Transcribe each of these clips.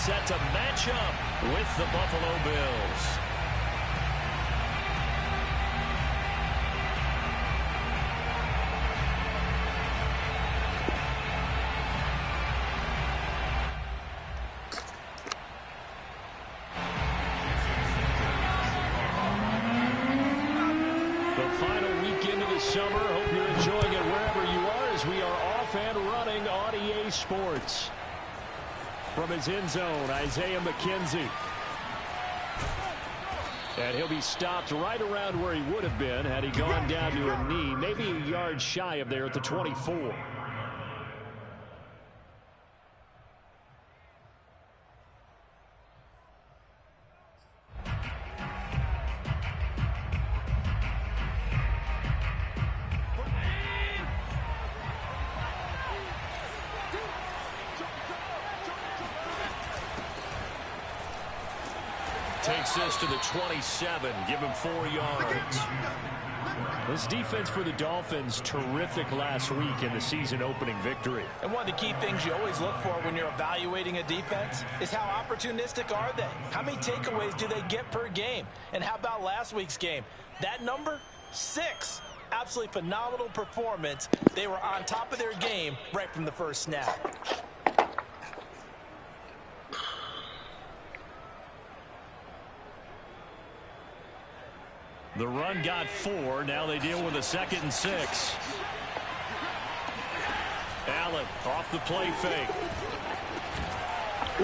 set to match up with the Buffalo Bills. Summer. Hope you're enjoying it wherever you are as we are off and running on EA Sports. From his end zone, Isaiah McKenzie. And he'll be stopped right around where he would have been had he gone down to a knee, maybe a yard shy of there at the 24. Takes this to the 27. Give him 4 yards. This defense for the Dolphins, terrific last week in the season-opening victory. And one of the key things you always look for when you're evaluating a defense is how opportunistic are they? How many takeaways do they get per game? And how about last week's game? That number? 6. Absolutely phenomenal performance. They were on top of their game right from the first snap. The run got 4. Now they deal with a 2nd and 6. Allen off the play fake.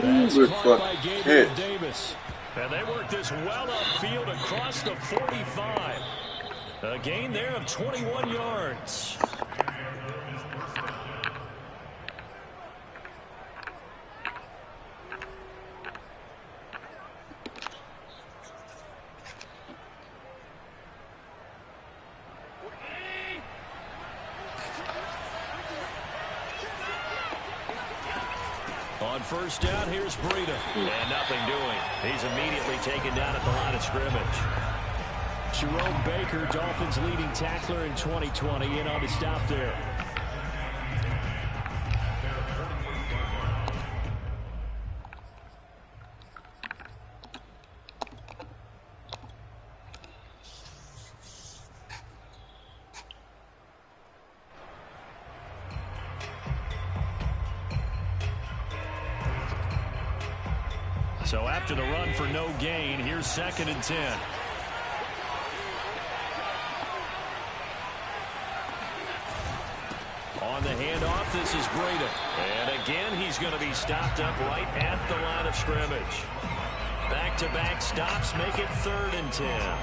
That's caught by Gabriel Davis. And they work this well upfield across the 45. A gain there of 21 yards. On first down, here's Breida. And nothing doing. He's immediately taken down at the line of scrimmage. Jerome Baker, Dolphins leading tackler in 2020, in on the stop there. So after the run for no gain, here's 2nd and 10. On the handoff, this is Breida. And again, he's going to be stopped up right at the line of scrimmage. Back-to-back stops make it 3rd and 10.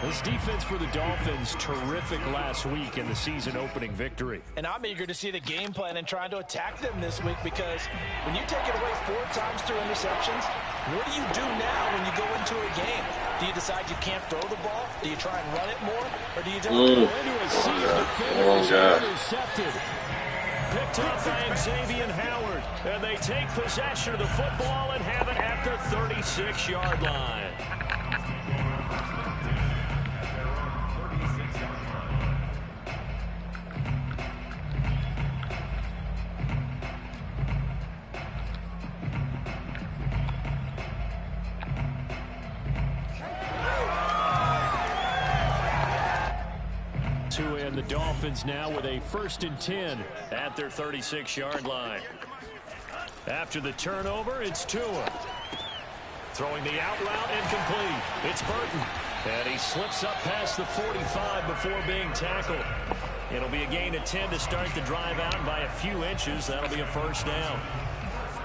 This defense for the Dolphins, terrific last week in the season-opening victory. And I'm eager to see the game plan and trying to attack them this week, because when you take it away 4 times through interceptions, what do you do now when you go into a game? Do you decide you can't throw the ball? Do you try and run it more? Or do you just go into a sea of defenders intercepted? Picked up by Xavier Howard. And they take possession of the football and have it at the 36-yard line. And the Dolphins now with a 1st and 10 at their 36-yard line. After the turnover, it's Tua. Throwing the out route incomplete. It's Burton. And he slips up past the 45 before being tackled. It'll be a gain of 10 to start the drive out, and by a few inches, that'll be a 1st down.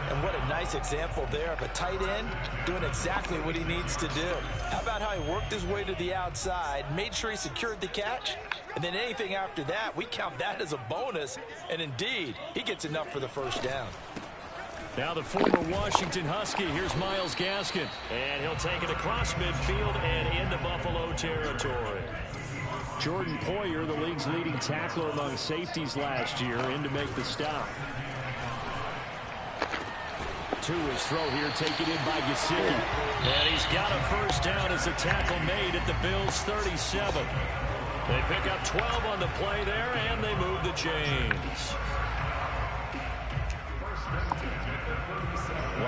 And what a nice example there of a tight end doing exactly what he needs to do. How about how he worked his way to the outside, made sure he secured the catch, and then anything after that, we count that as a bonus. And indeed, he gets enough for the 1st down. Now the former Washington Husky, here's Myles Gaskin. And he'll take it across midfield and into Buffalo territory. Jordan Poyer, the league's leading tackler among safeties last year, in to make the stop. To his throw here, taken in by Gesicki. And he's got a 1st down as a tackle made at the Bills' 37. They pick up 12 on the play there, and they move the chains.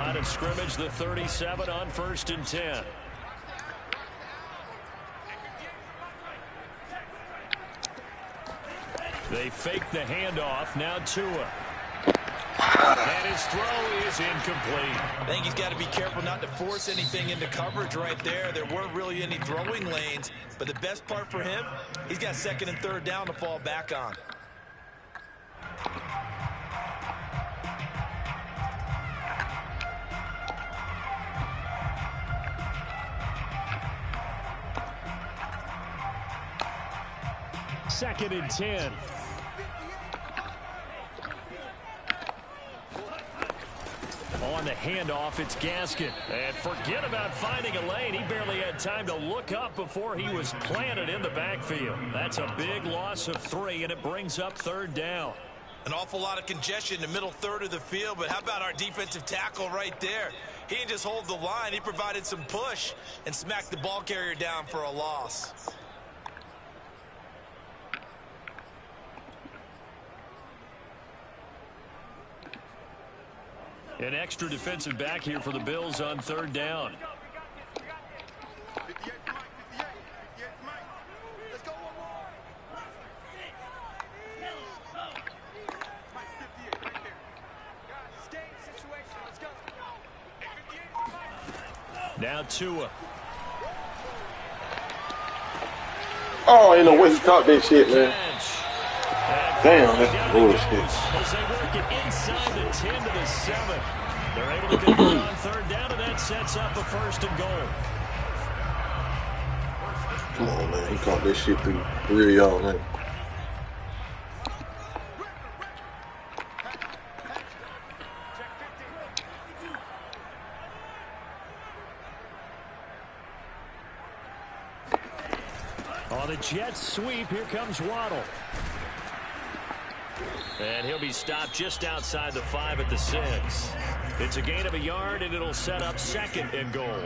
line of scrimmage, the 37 on 1st and 10. They fake the handoff. Now Tua. And his throw is incomplete. I think he's got to be careful not to force anything into coverage right there. There weren't really any throwing lanes. But the best part for him, he's got 2nd and 3rd down to fall back on. Second and 10. On the handoff, it's Gaskin. And forget about finding a lane. He barely had time to look up before he was planted in the backfield. That's a big loss of 3, and it brings up 3rd down. An awful lot of congestion in the middle third of the field, but how about our defensive tackle right there? He didn't just hold the line. He provided some push and smacked the ball carrier down for a loss. An extra defensive back here for the Bills on 3rd down. Now Tua. Oh, ain't no way he caught that shit, man. Damn, that's bullshit. As they work it inside the 10 to the 7. They're able to convert on 3rd down, and that sets up a 1st and goal. Come on, man. He caught that shit through 3 y'all, man. On the Jets sweep, here comes Waddle. And he'll be stopped just outside the 5 at the 6. It's a gain of a yard, and it'll set up 2nd and goal.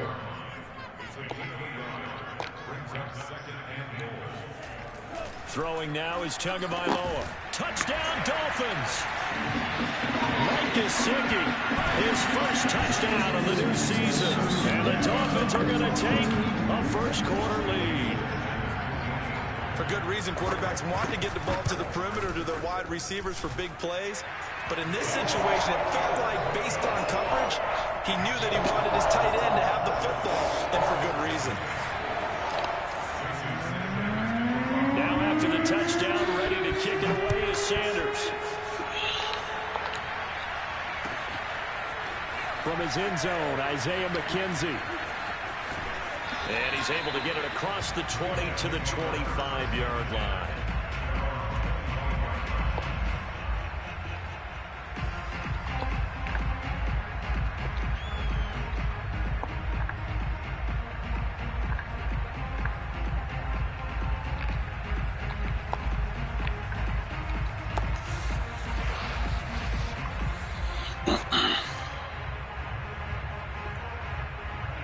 Throwing now is Tagovailoa. Touchdown, Dolphins! Mike Gesicki, his first touchdown of the new season. And the Dolphins are going to take a first-quarter lead. For good reason, quarterbacks want to get the ball to the perimeter to their wide receivers for big plays. But in this situation, it felt like based on coverage, he knew that he wanted his tight end to have the football, and for good reason. Now after the touchdown, ready to kick it away is Sanders. From his end zone, Isaiah McKenzie. And he's able to get it across the 20 to the 25-yard line.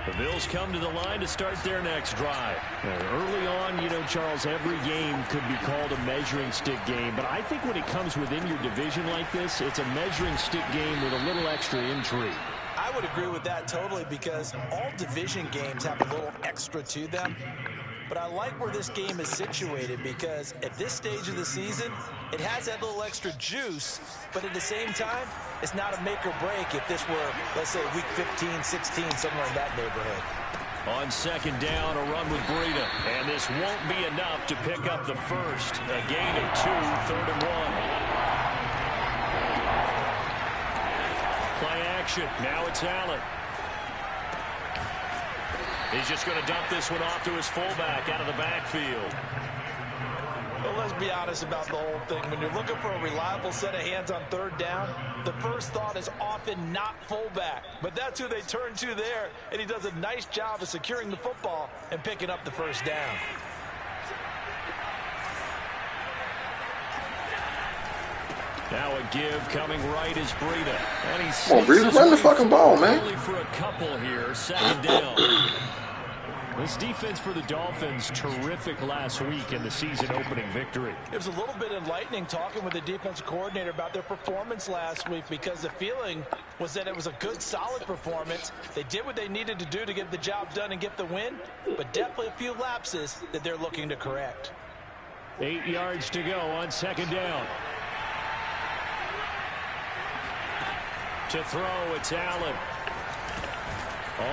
The Bills come to the line to start their next drive. Early on, you know, Charles, every game could be called a measuring stick game. But I think when it comes within your division like this, it's a measuring stick game with a little extra intrigue. I would agree with that totally, because all division games have a little extra to them. But I like where this game is situated, because at this stage of the season, it has that little extra juice, but at the same time, it's not a make or break if this were, let's say, week 15, 16, somewhere in that neighborhood. On 2nd down, a run with Breida. And this won't be enough to pick up the first. A gain of 2, 3rd and 1. Play action. Now it's Allen. He's just going to dump this one off to his fullback out of the backfield. Well, let's be honest about the whole thing. When you're looking for a reliable set of hands on 3rd down, the first thought is often not fullback. But that's who they turn to there, and he does a nice job of securing the football and picking up the first down. Now a give coming right is Breida. And he's Come on, Breida, run the fucking ball, man. Only for a couple here, 2nd down. This defense for the Dolphins, terrific last week in the season-opening victory. It was a little bit enlightening talking with the defensive coordinator about their performance last week, because the feeling was that it was a good, solid performance. They did what they needed to do to get the job done and get the win, but definitely a few lapses that they're looking to correct. 8 yards to go on second down. To throw, it's Allen.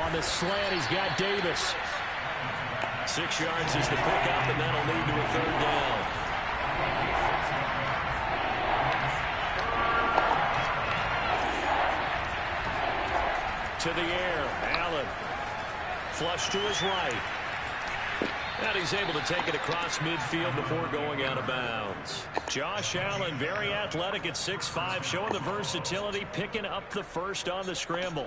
On the slant, he's got Davis. 6 yards is the pickup, and that'll lead to a third down. To the air, Allen. Flush to his right. And he's able to take it across midfield before going out of bounds. Josh Allen, very athletic at 6'5", showing the versatility, picking up the first on the scramble.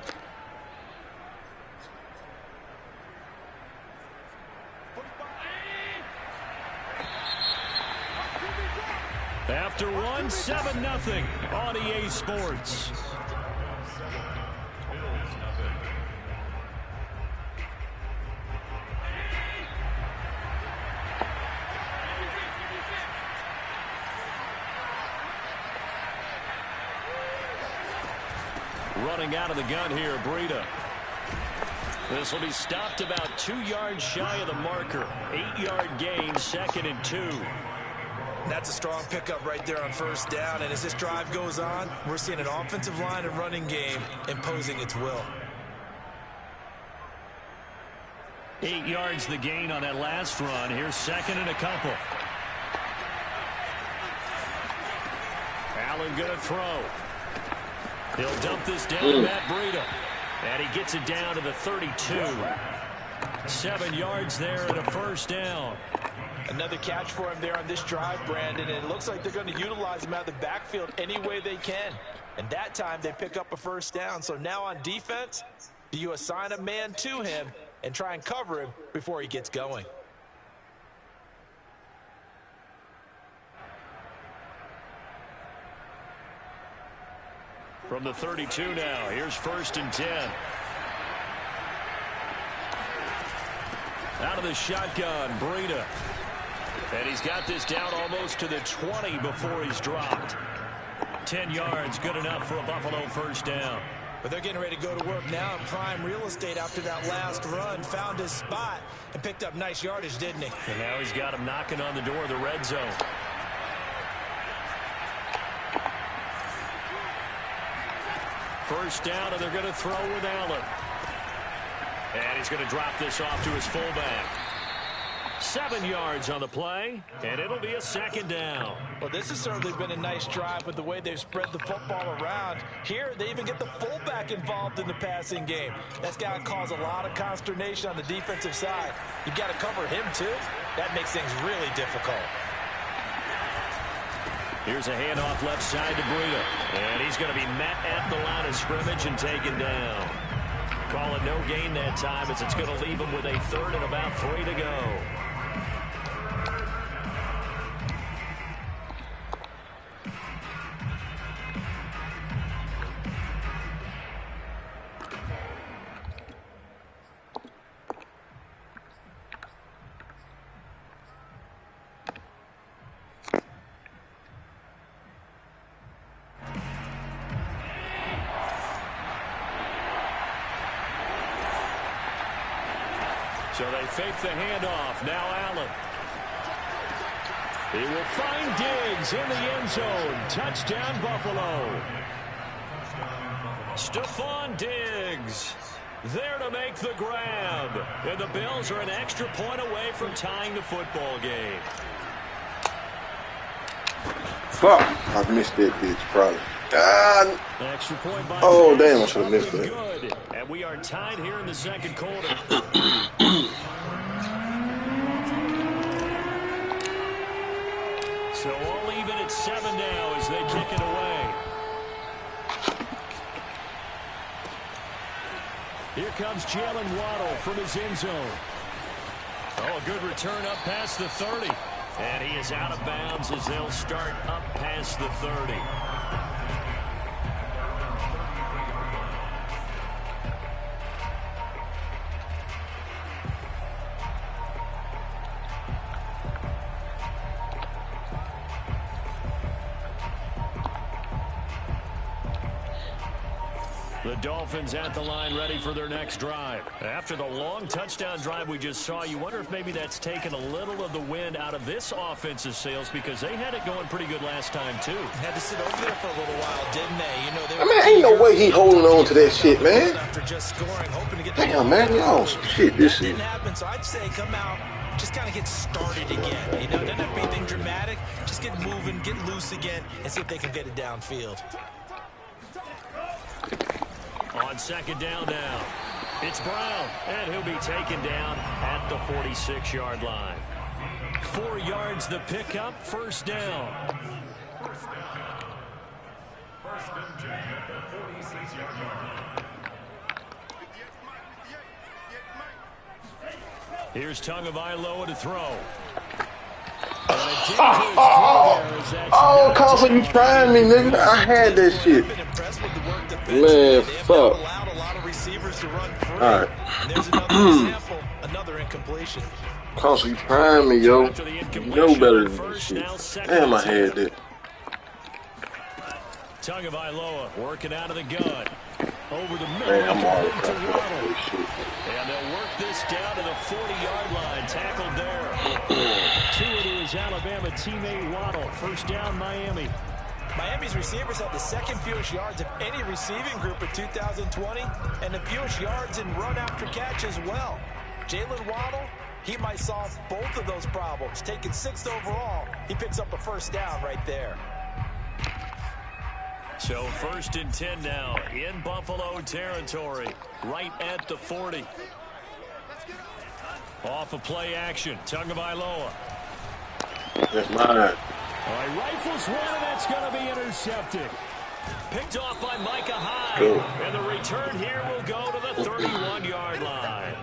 After one, 7-0 on EA Sports. Running out of the gun here, Breida. This will be stopped about 2 yards shy of the marker. 8-yard gain, 2nd and 2. That's a strong pickup right there on first down, and as this drive goes on, we're seeing an offensive line and running game imposing its will. 8 yards the gain on that last run. Here's 2nd and a couple. Allen going to throw. He'll dump this down to Matt Breida. And he gets it down to the 32. 7 yards there and a first down. Another catch for him there on this drive, Brandon, and it looks like they're going to utilize him out of the backfield any way they can. And that time they pick up a first down. So now on defense, do you assign a man to him and try and cover him before he gets going? From the 32 now, here's 1st and 10. Out of the shotgun, Breida. And he's got this down almost to the 20 before he's dropped. 10 yards, good enough for a Buffalo first down. But they're getting ready to go to work now in prime real estate after that last run. Found his spot and picked up nice yardage, didn't he? And now he's got him knocking on the door of the red zone. First down, and they're going to throw with Allen. And he's going to drop this off to his fullback. 7 yards on the play, and it'll be a 2nd down. Well, this has certainly been a nice drive with the way they've spread the football around. Here, they even get the fullback involved in the passing game. That's got to cause a lot of consternation on the defensive side. You've got to cover him, too. That makes things really difficult. Here's a handoff left side to Breida. And he's going to be met at the line of scrimmage and taken down. Call it no gain that time, as it's going to leave him with a 3rd and about 3 to go. So they fake the handoff. Now Allen. He will find Diggs in the end zone. Touchdown, Buffalo. Stephon Diggs there to make the grab. And the Bills are an extra point away from tying the football game. Fuck. I missed that bitch, probably. God. Extra point by oh, Diggs. damn, I should have missed that. Good. And we are tied here in the 2nd quarter. So all even at 7 now as they kick it away. Here comes Jalen Waddle from his end zone. Oh, a good return up past the 30. And he is out of bounds as they'll start up past the 30. The Dolphins at the line ready for their next drive. After the long touchdown drive we just saw, you wonder if maybe that's taken a little of the wind out of this offense's sails because they had it going pretty good last time, too. Had to sit over there for a little while, didn't they? You know, they I mean, ain't no way he holding on to that shit, man. After just scoring, hoping to get Damn, man, y'all some shit this that didn't season. happen, so I'd say come out, just kind of get started again. You know, doesn't have to be anything dramatic. Just get moving, get loose again, and see if they can get it downfield. On second down now, it's Brown, and he'll be taken down at the 46-yard line. 4 yards the pickup, first down. Here's Tagovailoa to throw. Oh, Carson, you trying me, nigga. I had that shit. Man, fuck. All right. There's another example, another incompletion. Carson, you trying me, yo. You know better than this shit. Damn, I had that. Tagovailoa working out of the gun. Over the middle. Man, I'm all to Waddle. And they'll work this down to the 40-yard line. Tackled there. Two to his Alabama teammate Waddle. First down, Miami. Miami's receivers had the second fewest yards of any receiving group in 2020 and the fewest yards in run after catch as well. Jalen Waddle, he might solve both of those problems. Taking 6th overall, he picks up a first down right there. So 1st and 10 now in Buffalo territory, right at the 40. Off of play action, Tagovailoa. That's mine. All right, rifles one, and that's going to be intercepted. Picked off by Micah Hyde. Cool. And the return here will go to the 31-yard line.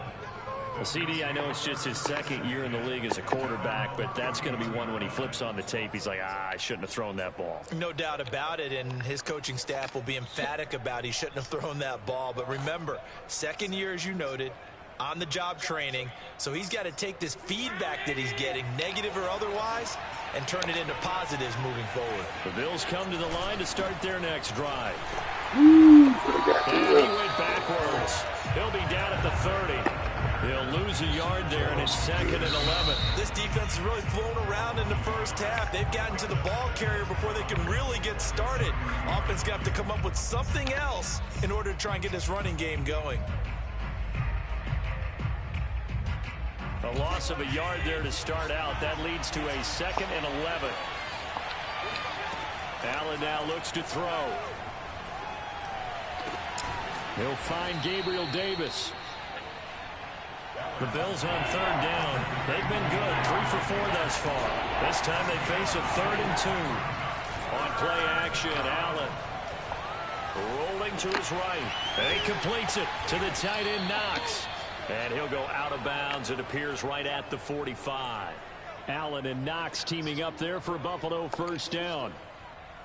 Well, CD, I know it's just his second year in the league as a quarterback, but that's going to be one when he flips on the tape. He's like, I shouldn't have thrown that ball. No doubt about it, and his coaching staff will be emphatic about he shouldn't have thrown that ball. But remember, second year, as you noted, on-the-job training, so he's got to take this feedback that he's getting, negative or otherwise, and turn it into positives moving forward. The Bills come to the line to start their next drive. And he went backwards. He'll be down at the 30. He'll lose a yard there, and it's 2nd and 11. This defense has really flown around in the first half. They've gotten to the ball carrier before they can really get started. Offense got to come up with something else in order to try and get this running game going. A loss of a yard there to start out. That leads to a 2nd and 11. Allen now looks to throw. He'll find Gabriel Davis. The Bills on 3rd down. They've been good, 3 for 4 thus far. This time they face a 3rd and 2. On play action, Allen rolling to his right. And he completes it to the tight end, Knox. And he'll go out of bounds. It appears right at the 45. Allen and Knox teaming up there for Buffalo first down.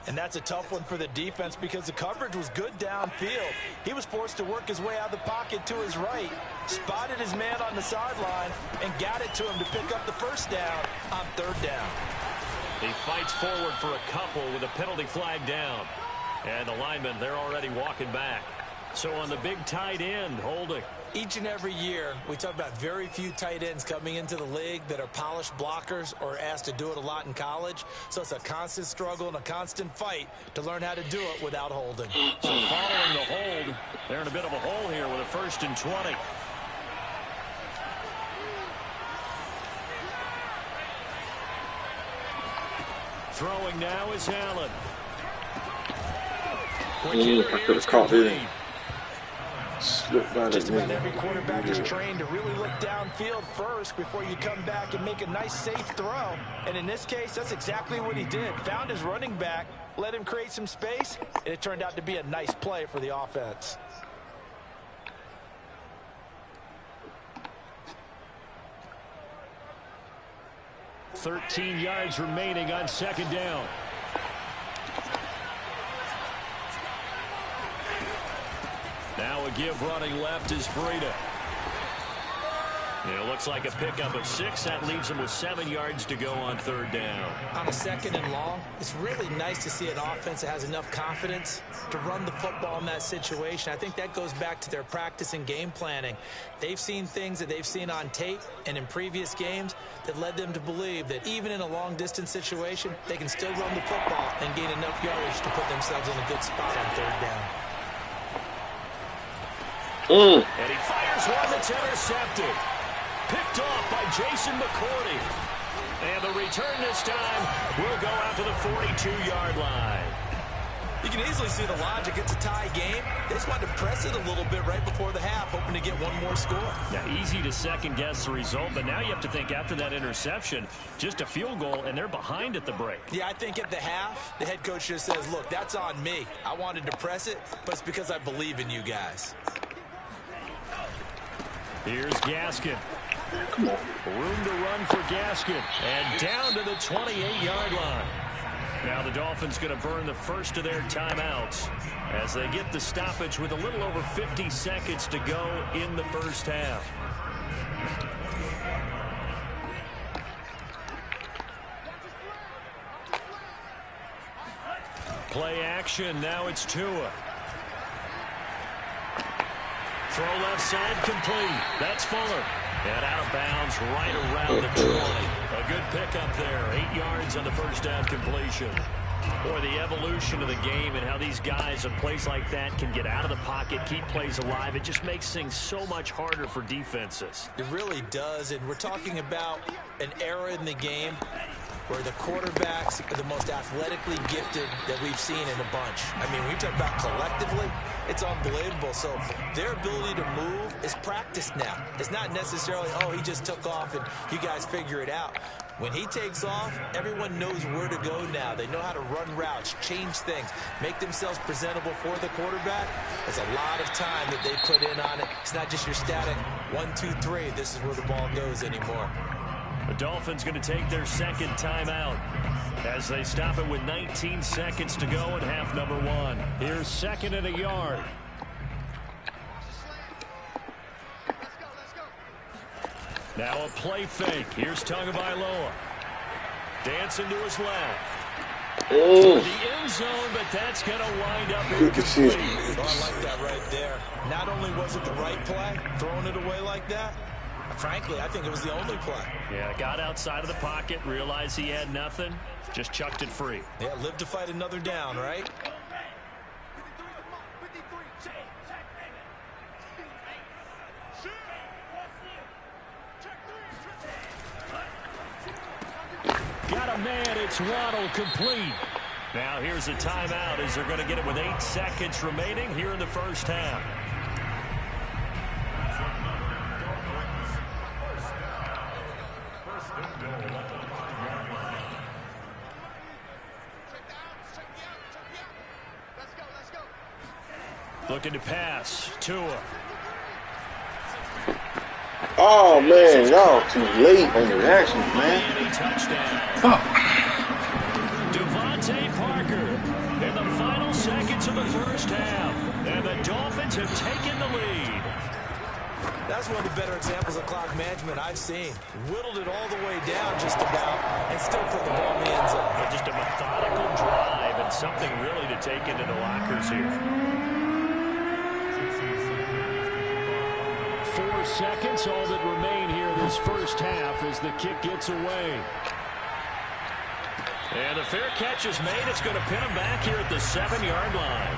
And that's a tough one for the defense because the coverage was good downfield. He was forced to work his way out of the pocket to his right, spotted his man on the sideline, and got it to him to pick up the first down on 3rd down. He fights forward for a couple with a penalty flag down. And the linemen, they're already walking back. So on the big tight end, holding. Each and every year, we talk about very few tight ends coming into the league that are polished blockers or asked to do it a lot in college. So it's a constant struggle and a constant fight to learn how to do it without holding. So following the hold, they're in a bit of a hole here with a 1st and 20. Throwing now is Allen. I could have caught it. Just about every quarterback is trained to really look downfield first before you come back and make a nice, safe throw. And in this case, that's exactly what he did. Found his running back, let him create some space, and it turned out to be a nice play for the offense. $13 yards remaining on 2nd down. Now a give running left is Breida. It looks like a pickup of 6. That leaves him with 7 yards to go on 3rd down. On a 2nd and long, it's really nice to see an offense that has enough confidence to run the football in that situation. I think that goes back to their practice and game planning. They've seen things that they've seen on tape and in previous games that led them to believe that even in a long-distance situation, they can still run the football and gain enough yardage to put themselves in a good spot on 3rd down. And he fires one that's intercepted. Picked off by Jason McCourty. And the return this time will go out to the 42-yard line. You can easily see the logic. It's a tie game. They just wanted to press it a little bit right before the half, hoping to get one more score. Now, easy to second-guess the result, but now you have to think after that interception, just a field goal, and they're behind at the break. Yeah, I think at the half, the head coach just says, look, that's on me. I wanted to press it, but it's because I believe in you guys. Here's Gaskin. Come on. Room to run for Gaskin. And down to the 28-yard line. Now the Dolphins going to burn the first of their timeouts as they get the stoppage with a little over 50 seconds to go in the first half. Play action. Now it's Tua. Throw left side complete. That's Fuller. And out of bounds right around the 20. A good pickup there. 8 yards on the first down completion. Boy, the evolution of the game and how these guys in plays like that can get out of the pocket, keep plays alive. It just makes things so much harder for defenses. It really does, and we're talking about an era in the game where the quarterbacks are the most athletically gifted that we've seen in a bunch. I mean, when you talk about collectively, it's unbelievable. So their ability to move is practiced now. It's not necessarily, oh, he just took off and you guys figure it out. When he takes off, everyone knows where to go now. They know how to run routes, change things, make themselves presentable for the quarterback. There's a lot of time that they put in on it. It's not just your static 1, 2, 3. This is where the ball goes anymore. The Dolphins going to take their second timeout as they stop it with 19 seconds to go in half number 1. Here's 2nd and a yard. Now a play fake. Here's Tagovailoa. Dancing to his left. To the end zone, but that's going to wind up incomplete. Oh, I like that right there. Not only was it the right play, throwing it away like that, frankly, I think it was the only play. Yeah, got outside of the pocket, realized he had nothing, just chucked it free. Yeah, live to fight another down, right? Got a man, it's Waddle, complete. Now here's a timeout as they're going to get it with 8 seconds remaining here in the first half. Looking to pass. Tua. Oh, man. Y'all too late on the action, man. Touchdown. Devontae Parker in the final seconds of the first half. And the Dolphins have taken the lead. That's one of the better examples of clock management I've seen. Whittled it all the way down just about and still put the ball in the end zone. Just a methodical drive and something really to take into the lockers here. 4 seconds, all that remain here this first half as the kick gets away. And the fair catch is made. It's going to pin him back here at the 7-yard line.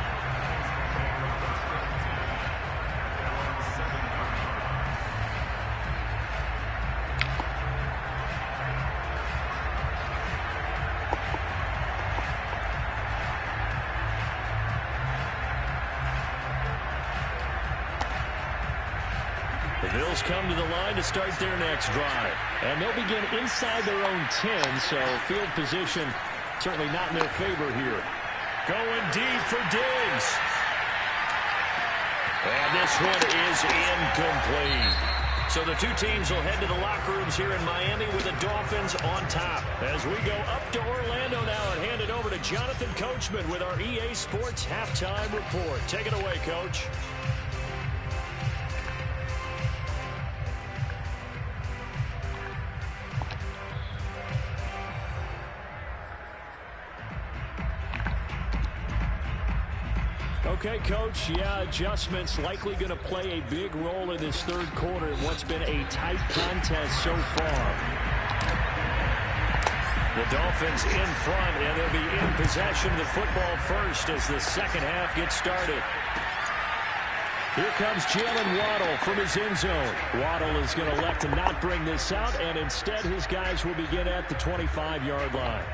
The Bills come to the line to start their next drive. And they'll begin inside their own 10, so field position certainly not in their favor here. Going deep for Diggs. And this one is incomplete. So the two teams will head to the locker rooms here in Miami with the Dolphins on top. As we go up to Orlando now and hand it over to Jonathan Coachman with our EA Sports Halftime Report. Take it away, Coach. Okay, Coach, yeah, adjustments likely going to play a big role in this third quarter in what's been a tight contest so far. The Dolphins in front, and they'll be in possession of the football first as the second half gets started. Here comes Jalen Waddle from his end zone. Waddle is going to elect to not bring this out, and instead his guys will begin at the 25-yard line.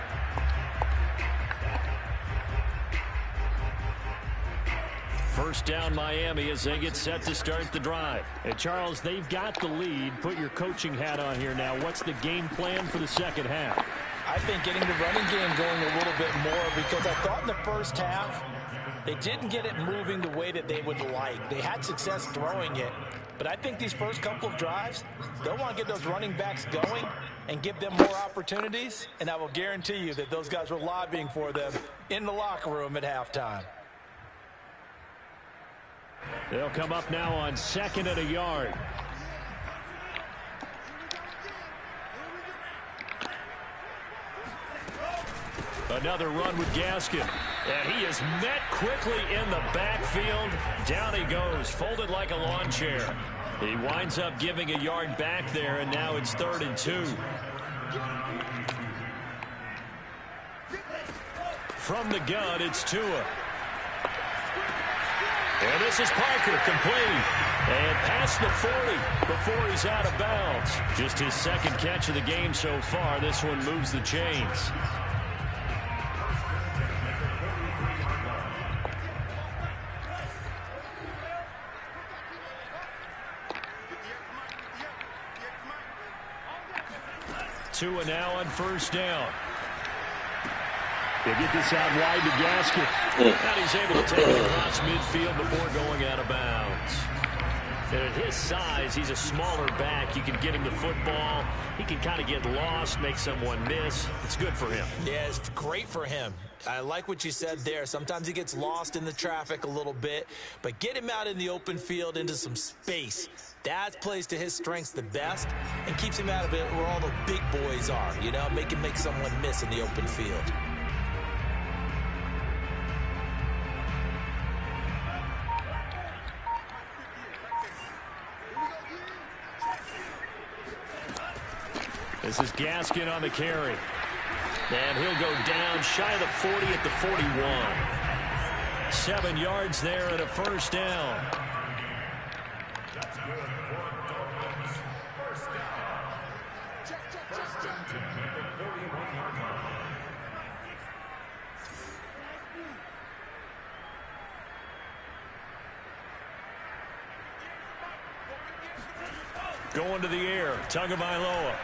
First down Miami as they get set to start the drive. And Charles, they've got the lead. Put your coaching hat on here now. What's the game plan for the second half? I think getting the running game going a little bit more, because I thought in the first half they didn't get it moving the way that they would like. They had success throwing it, but I think these first couple of drives, they'll want to get those running backs going and give them more opportunities, and I will guarantee you that those guys were lobbying for them in the locker room at halftime. They'll come up now on 2nd and a yard. Another run with Gaskin. And he is met quickly in the backfield. Down he goes, folded like a lawn chair. He winds up giving a yard back there, and now it's 3rd and 2. From the gun, it's Tua. And this is Parker, complete. And past the 40 before he's out of bounds. Just his second catch of the game so far. This one moves the chains. Tua now on first down. They get this out wide to Gaskin. And he's able to take it across midfield before going out of bounds. And at his size, he's a smaller back. You can get him the football. He can kind of get lost, make someone miss. It's good for him. Yeah, it's great for him. I like what you said there. Sometimes he gets lost in the traffic a little bit, but get him out in the open field into some space. That plays to his strengths the best and keeps him out of it where all the big boys are, you know, make someone miss in the open field. This is Gaskin on the carry. And he'll go down shy of the 40 at the 41. 7 yards there and a first down. Going to the air, Tagovailoa.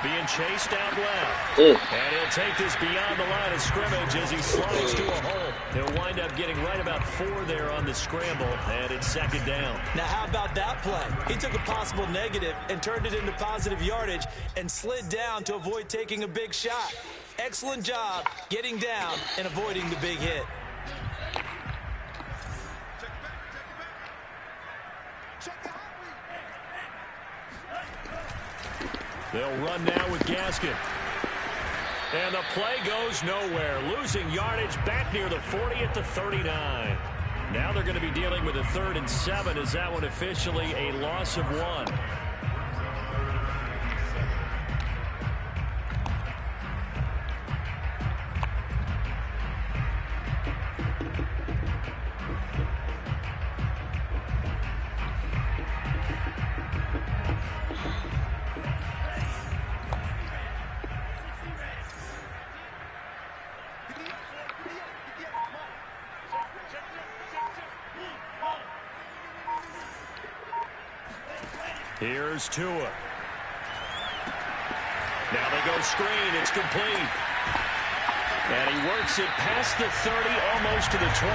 Being chased out left. And he'll take this beyond the line of scrimmage as he slides to a hole. He'll wind up getting right about 4 there on the scramble, and it's 2nd down. Now, how about that play? He took a possible negative and turned it into positive yardage and slid down to avoid taking a big shot. Excellent job getting down and avoiding the big hit. They'll run now with Gaskin. And the play goes nowhere. Losing yardage back near the 40 at the 39. Now they're going to be dealing with a 3rd and 7 as that one officially a loss of 1. Here's Tua. Now they go screen. It's complete. And he works it past the 30, almost to the 25.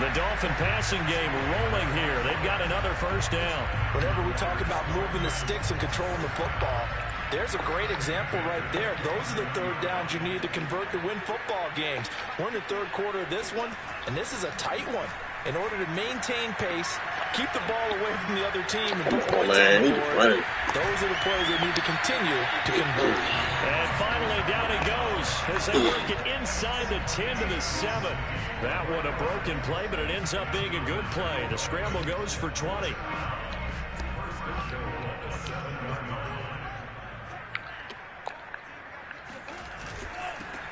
The Dolphin passing game rolling here. They've got another first down. Whenever we talk about moving the sticks and controlling the football, there's a great example right there. Those are the 3rd downs you need to convert to win football games. We're in the 3rd quarter of this one, and this is a tight one. in order to maintain pace, keep the ball away from the other team, and put points Man, on the he's board. running. Those are the plays they need to continue to convert. And finally, down he goes as they work it inside the 10 to the 7. That one a broken play, but it ends up being a good play. The scramble goes for 20.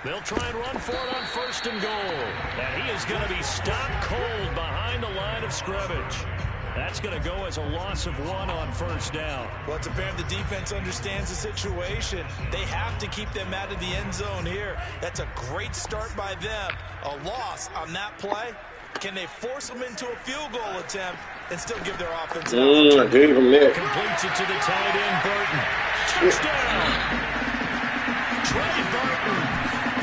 They'll try and run for it on 1st and goal. And he is going to be stopped cold behind the line of scrimmage. That's going to go as a loss of 1 on 1st down. Well, it's apparent the defense understands the situation. They have to keep them out of the end zone here. That's a great start by them. A loss on that play. Can they force them into a field goal attempt and still give their offense an I gave him that. Completes it to the tight end, Burton. Touchdown! Trey Burton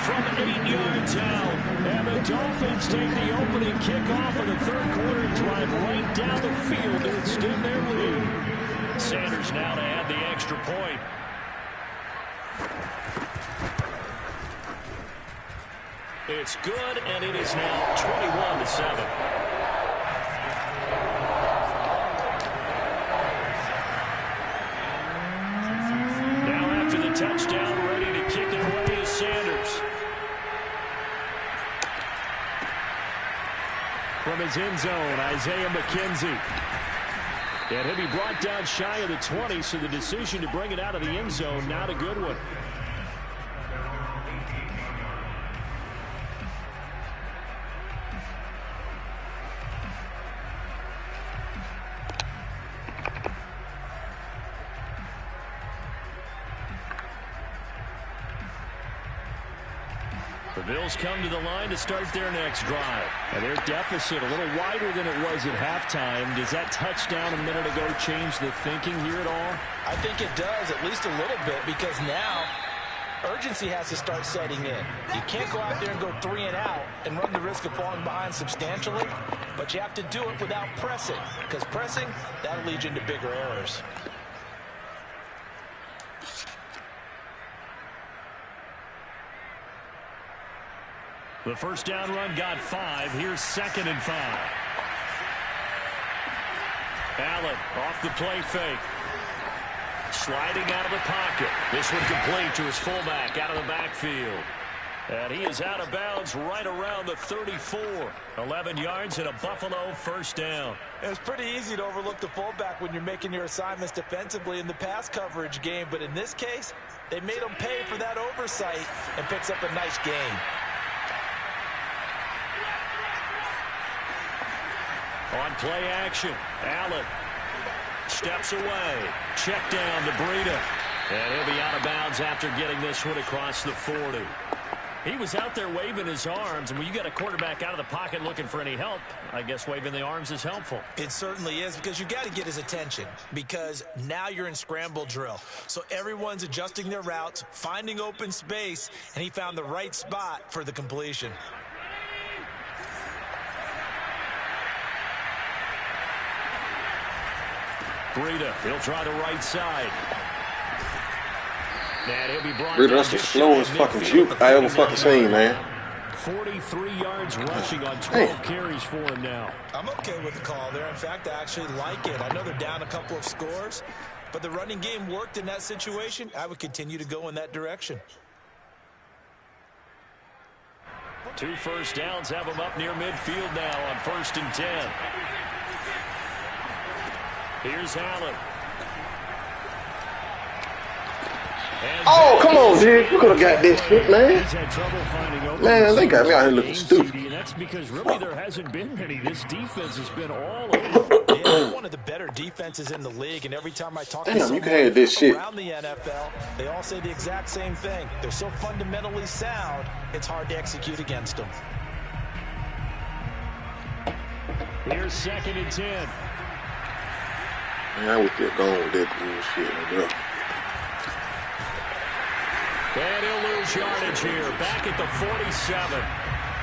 from 8 yards out. And the Dolphins take the opening kickoff of the 3rd quarter and drive right down the field to extend their lead. Sanders now to add the extra point. It's good, and it is now 21 to 7. Now after the touchdown, ready to kick it away is Sanders. From his end zone, Isaiah McKenzie. And he'll be brought down shy of the 20, so the decision to bring it out of the end zone, not a good one. The Bills come to the line to start their next drive. And their deficit a little wider than it was at halftime. Does that touchdown a minute ago change the thinking here at all? I think it does, at least a little bit, because now urgency has to start setting in. You can't go out there and go 3 and out and run the risk of falling behind substantially, but you have to do it without pressing, because pressing, that'll lead you into bigger errors. The first down run got 5. Here's 2nd and 5. Allen off the play fake. Sliding out of the pocket. This one complete to his fullback out of the backfield. And he is out of bounds right around the 34. 11 yards and a Buffalo first down. It's pretty easy to overlook the fullback when you're making your assignments defensively in the pass coverage game. But in this case, they made him pay for that oversight and picks up a nice gain. On play action, Allen steps away. Check down to Breida. And he'll be out of bounds after getting this one across the 40. He was out there waving his arms, and when you get a quarterback out of the pocket looking for any help, I guess waving the arms is helpful. It certainly is, because you got to get his attention, because now you're in scramble drill. So everyone's adjusting their routes, finding open space, and he found the right spot for the completion. Breida, he'll try the right side. And he'll be brought Breida, that's the slowest fucking juke I ever fucking seen, man. 43 yards rushing on 12 carries for him now. I'm okay with the call there. In fact, I actually like it. I know they're down a couple of scores, but the running game worked in that situation. I would continue to go in that direction. 2 first downs have him up near midfield now on 1st and 10. Here's Allen. Oh, come on, dude. You could have got this shit, man. He's had trouble finding open. Man, they got me out here looking stupid. And that's because really there hasn't been many. This defense has been all over. They're one of the better defenses in the league, and every time I talk to Damn, you can have this shit around the NFL, they all say the exact same thing. They're so fundamentally sound, it's hard to execute against them. Here's 2nd and 10. Man, I was still going with that bullshit, bro. And he'll lose yardage here. Back at the 47.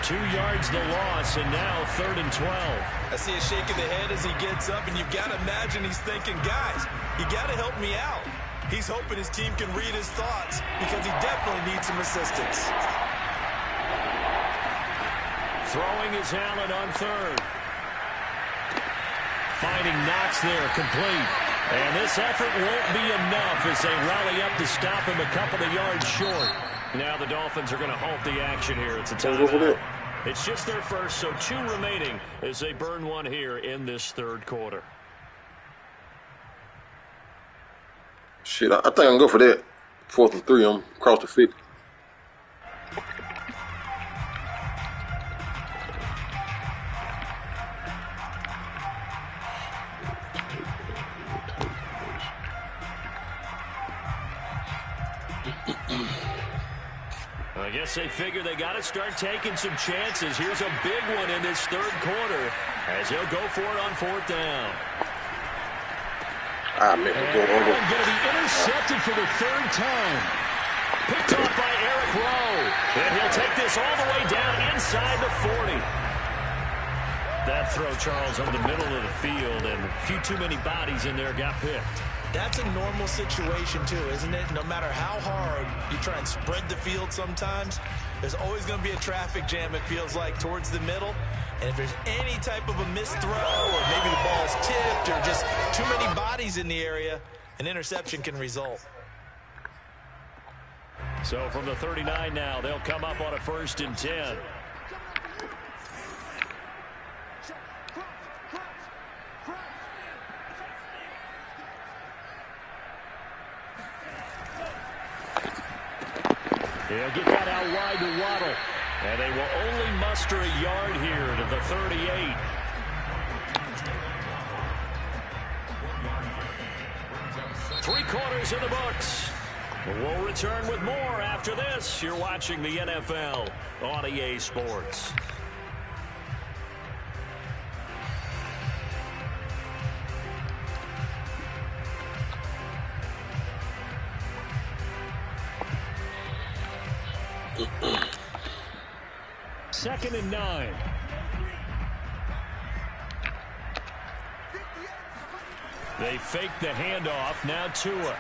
2 yards the loss, and now 3rd and 12. I see a shake of the head as he gets up, and you've got to imagine he's thinking, guys, you got to help me out. He's hoping his team can read his thoughts because he definitely needs some assistance. Throwing is Allen on 3rd. Finding Knox there, complete. And this effort won't be enough as they rally up to stop him a couple of yards short. Now the Dolphins are going to halt the action here. It's a timeout. It's just their first, so 2 remaining as they burn one here in this third quarter. Shit, I think I can go for that. 4th and 3, I'm across the 50. I guess they figure they got to start taking some chances. Here's a big one in this third quarter as he'll go for it on 4th down. Ah, man, going to be intercepted for the 3rd time. Picked off by Eric Rowe. And he'll take this all the way down inside the 40. That throw, Charles, over the middle of the field, and a few too many bodies in there got picked. That's a normal situation, too, isn't it? No matter how hard you try and spread the field sometimes, there's always going to be a traffic jam, it feels like, towards the middle. And if there's any type of a missed throw or maybe the ball's tipped or just too many bodies in the area, an interception can result. So from the 39 now, they'll come up on a 1st and 10. He'll get that out wide to Waddle. And they will only muster a yard here to the 38. Three quarters in the books. We'll return with more after this. You're watching the NFL on EA Sports. Second and 9. They fake the handoff. Now Tua.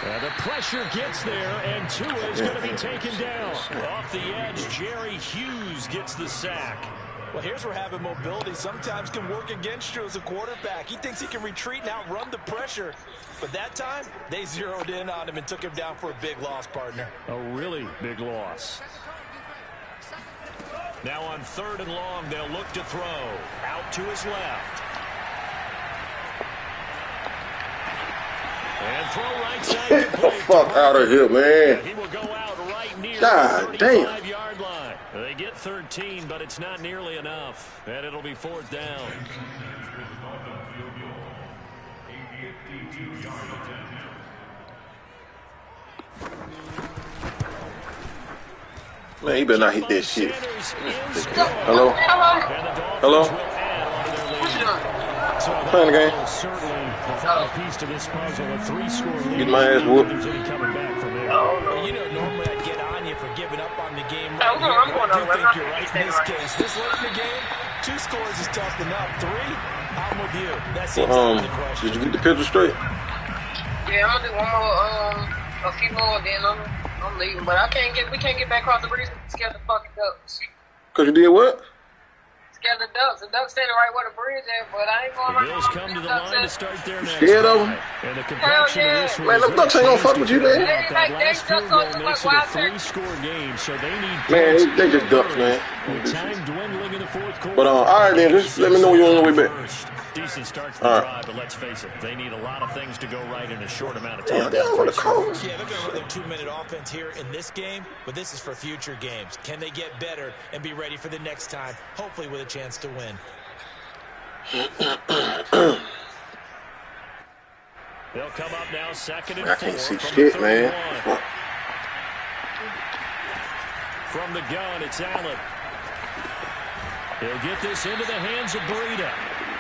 The pressure gets there, and Tua is going to be taken down. Off the edge, Jerry Hughes gets the sack. Well, here's where having mobility sometimes can work against you as a quarterback. He thinks he can retreat and outrun the pressure. But that time, they zeroed in on him and took him down for a big loss, partner. A really big loss. Now on 3rd and long, they'll look to throw. Out to his left. And throw right side. Get the fuck out of here, man. He will go out right near the 35-yard line. They get 13, but it's not nearly enough. And it'll be 4th down. Man, he better not hit that shit. Hello? Hello? Playing the game. Get my ass whooped. You know, normally I'd get on you for giving up on the game right here, but I do think you're right in this case. This late in the game, 2 scores is tough enough. 3, I'm with you. That seems out of the question. Did you get the picture straight? Yeah, I'm gonna do one more, a few more, then I'm leaving. But we can't get back across the bridge. Scared the fucking ducks. Cause you did what? Scared the ducks. The ducks standing right where the bridge at, but I ain't going. The Bills come to the line to start their next scared of them? And the complexion of this man, them ducks ain't gonna fuck with you, man. That last field goal makes it a 3-score game, so they need. Man, they just ducks, man. With time dwindling in the 4th quarter. But all right, then, just let me know when you're on the way back. Decent start to the drive, but let's face it, they need a lot of things to go right in a short amount of time. Yeah, they're going to run their 2-minute offense here in this game, but this is for future games. Can they get better and be ready for the next time, hopefully with a chance to win? They'll come up now 2nd and 4. I can't see shit, man. From the gun, it's Allen. He'll get this into the hands of Breida.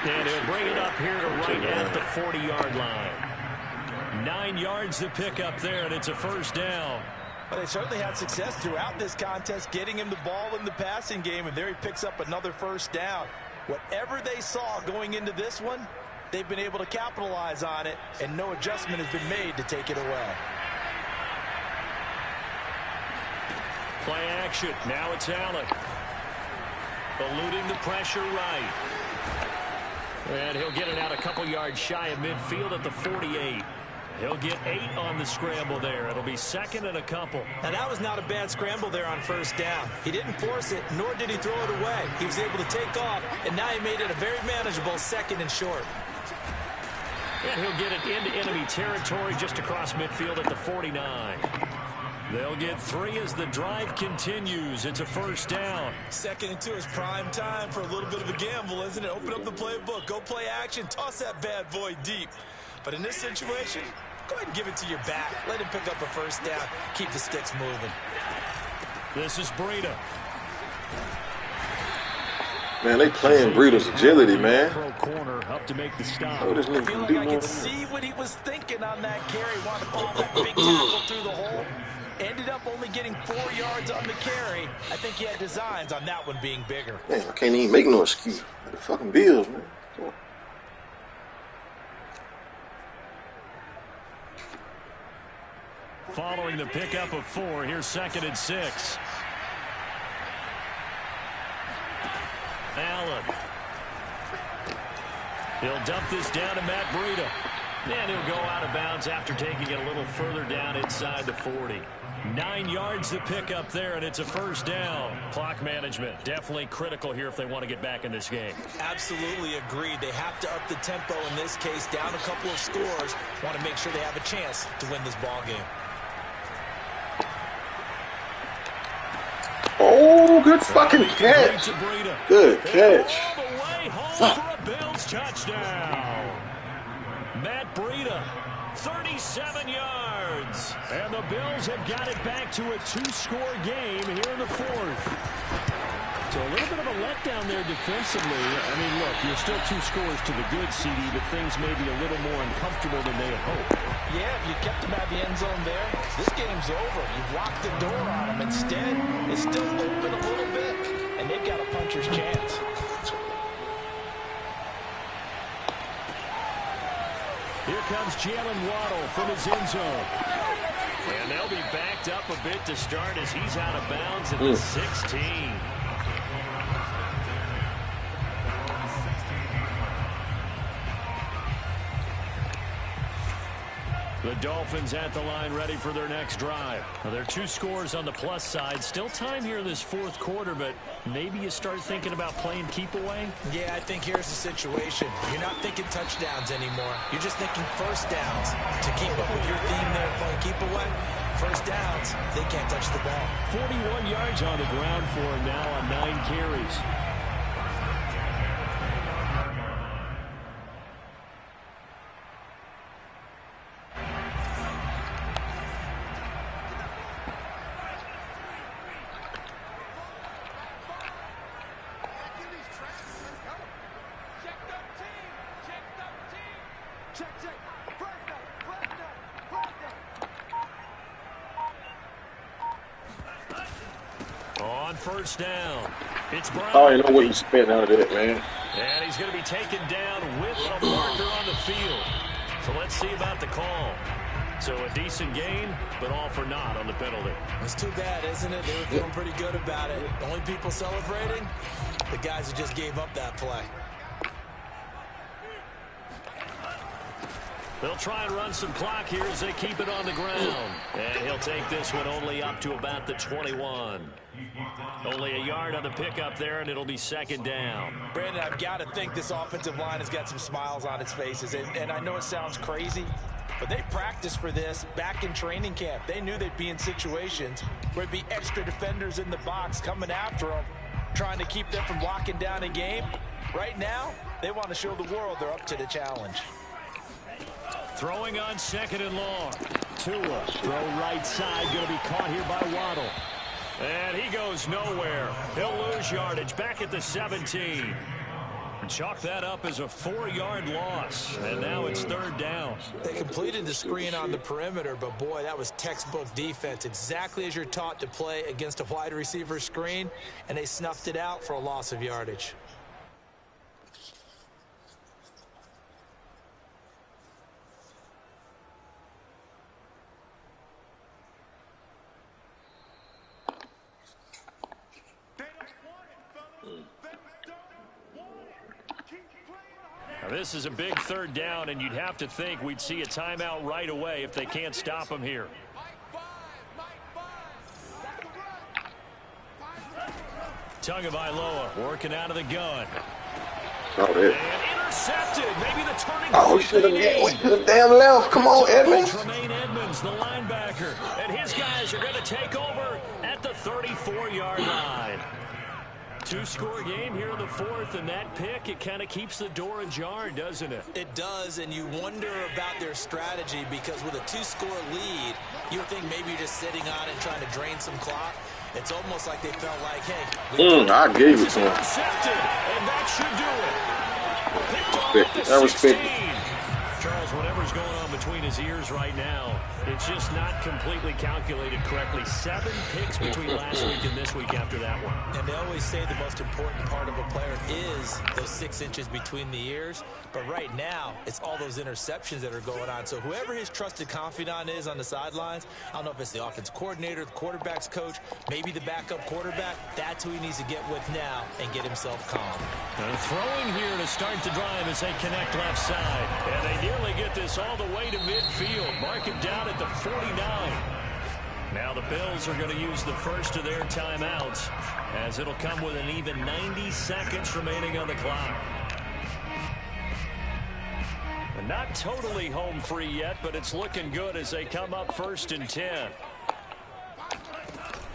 And he'll bring it up here to right at the 40-yard line. 9 yards to pick up there, and it's a 1st down. Well, they certainly had success throughout this contest, getting him the ball in the passing game, and there he picks up another 1st down. Whatever they saw going into this one, they've been able to capitalize on it, and no adjustment has been made to take it away. Play action. Now it's Allen. Eluding the pressure right. And he'll get it out a couple yards shy of midfield at the 48. He'll get 8 on the scramble there. It'll be second and a couple. And that was not a bad scramble there on first down. He didn't force it, nor did he throw it away. He was able to take off, and now he made it a very manageable second and short. And he'll get it into enemy territory just across midfield at the 49. They'll get 3 as the drive continues. It's a first down. Second and 2 is prime time for a little bit of a gamble, isn't it? Open up the playbook, go play action, toss that bad boy deep. But in this situation, go ahead and give it to your back. Let him pick up a first down. Keep the sticks moving. This is Breida. Man, they playing Breida's agility, man. Pro corner up to make the stop. Oh, this I feel like I could see what he was thinking on that carry. Wanted to pull that big tackle through the hole. Ended up only getting 4 yards on the carry. I think he had designs on that one being bigger. Man, I can't even make no excuse. The fucking Bills, man. Following the pickup of 4, here's second and 6. Allen. He'll dump this down to Matt Breida. And he'll go out of bounds after taking it a little further down inside the 40. 9 yards to pick up there, and it's a first down. Clock management, definitely critical here if they want to get back in this game. Absolutely agreed. They have to up the tempo in this case, down a couple of scores. Want to make sure they have a chance to win this ball game. Oh, good fucking catch. Good catch. All the way home for a Bills touchdown. Matt Breida, 37 yards. And the Bills have got it back to a 2-score game here in the 4th. So a little bit of a letdown there defensively. I mean, look, you're still 2 scores to the good, CD, but things may be a little more uncomfortable than they had hoped. Yeah, if you kept them at the end zone there, this game's over. You've locked the door on them. Instead, it's still open a little bit, and they've got a puncher's chance. Here comes Jalen Waddle from his end zone. And they'll be backed up a bit to start as he's out of bounds at the 16. The Dolphins at the line ready for their next drive. Now, there are 2 scores on the plus side. Still time here in this 4th quarter, but maybe you start thinking about playing keep away? Yeah, I think here's the situation. You're not thinking touchdowns anymore. You're just thinking first downs. To keep up with your theme there, playing keep away, first downs, they can't touch the ball. 41 yards on the ground for him now on 9 carries. On first down, it's Brown. I don't even know what he spent out of it, man. And he's going to be taken down with a marker on the field. So let's see about the call. So a decent gain, but all for naught on the penalty. It's too bad, isn't it? They were feeling pretty good about it. The only people celebrating, the guys who just gave up that play. They'll try and run some clock here as they keep it on the ground. And he'll take this one only up to about the 21. Only a yard on the pickup there, and it'll be second down. Brandon, I've got to think this offensive line has got some smiles on its faces. And I know it sounds crazy, but they practiced for this back in training camp. They knew they'd be in situations where there'd be extra defenders in the box coming after them, trying to keep them from locking down a game. Right now, they want to show the world they're up to the challenge. Throwing on second and long. Tua, throw right side, going to be caught here by Waddle. And he goes nowhere. He'll lose yardage back at the 17. Chalk that up as a 4-yard loss. And now it's third down. They completed the screen on the perimeter, but boy, that was textbook defense. Exactly as you're taught to play against a wide receiver screen, and they snuffed it out for a loss of yardage. This is a big third down, and you'd have to think we'd see a timeout right away if they can't stop him here. Tagovailoa working out of the gun. Oh, and intercepted. Maybe the turning oh, we should have damn left. Come on, Edmonds. Tremaine Edmonds, the linebacker. And his guys are going to take over at the 34-yard line. Two-score game here in the fourth, and that pick, it kind of keeps the door ajar, doesn't it? It does, and you wonder about their strategy because with a two-score lead, you would think maybe you're just sitting on it and trying to drain some clock. It's almost like they felt like, hey, I gave it to him. And that should do it. Picked off at the 16. Charles, whatever's going on between his ears right now, it's just not completely calculated correctly. 7 picks between last week and this week after that one. And they always say the most important part of a player is those 6 inches between the ears. But right now, it's all those interceptions that are going on. So whoever his trusted confidant is on the sidelines, I don't know if it's the offense coordinator, the quarterback's coach, maybe the backup quarterback, that's who he needs to get with now and get himself calm. They're throwing here to start the drive as they connect left side. And they nearly get this all the way to midfield. Mark it down at the 49. Now the Bills are going to use the first of their timeouts as it'll come with an even 90 seconds remaining on the clock. And not totally home free yet, but it's looking good as they come up 1st and 10.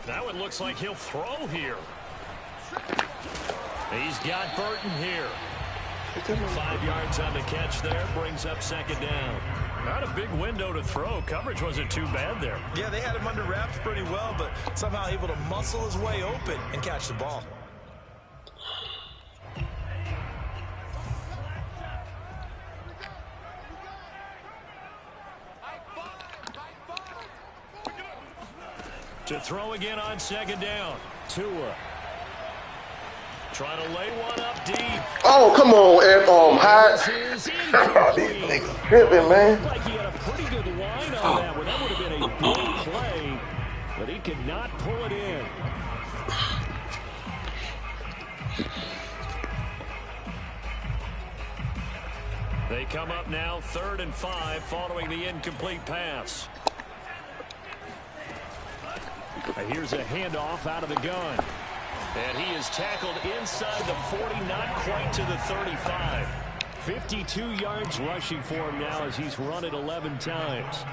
Now it looks like he'll throw here. He's got Burton here. 5 yards on the catch there, brings up 2nd down. Not a big window to throw. Coverage wasn't too bad there. Yeah, they had him under wraps pretty well, but somehow able to muscle his way open and catch the ball. To throw again on 2nd down. Tua. Trying to lay one up deep. Oh, come on, Hyde. These niggas tripping, man. Like he had a pretty good line on that one. That would have been a big play, but he could not pull it in. They come up now 3rd and 5 following the incomplete pass. And here's a handoff out of the gun. And he is tackled inside the 40, not quite to the 35. 52 yards rushing for him now as he's run it 11 times.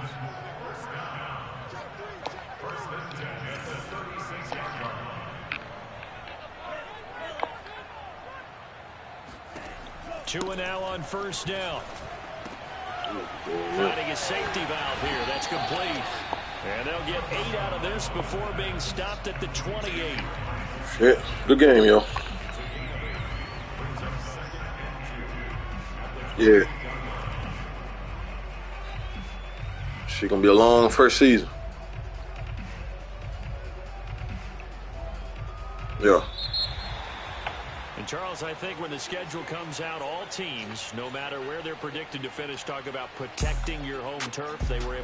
Tua now on 1st down. Finding a safety valve here. That's complete. And they'll get 8 out of this before being stopped at the 28. Shit. Good game, yo. Yeah. She gonna be a long first season. Yeah. And Charles, I think when the schedule comes out, all teams, no matter where they're predicted to finish, talk about protecting your home turf. They were able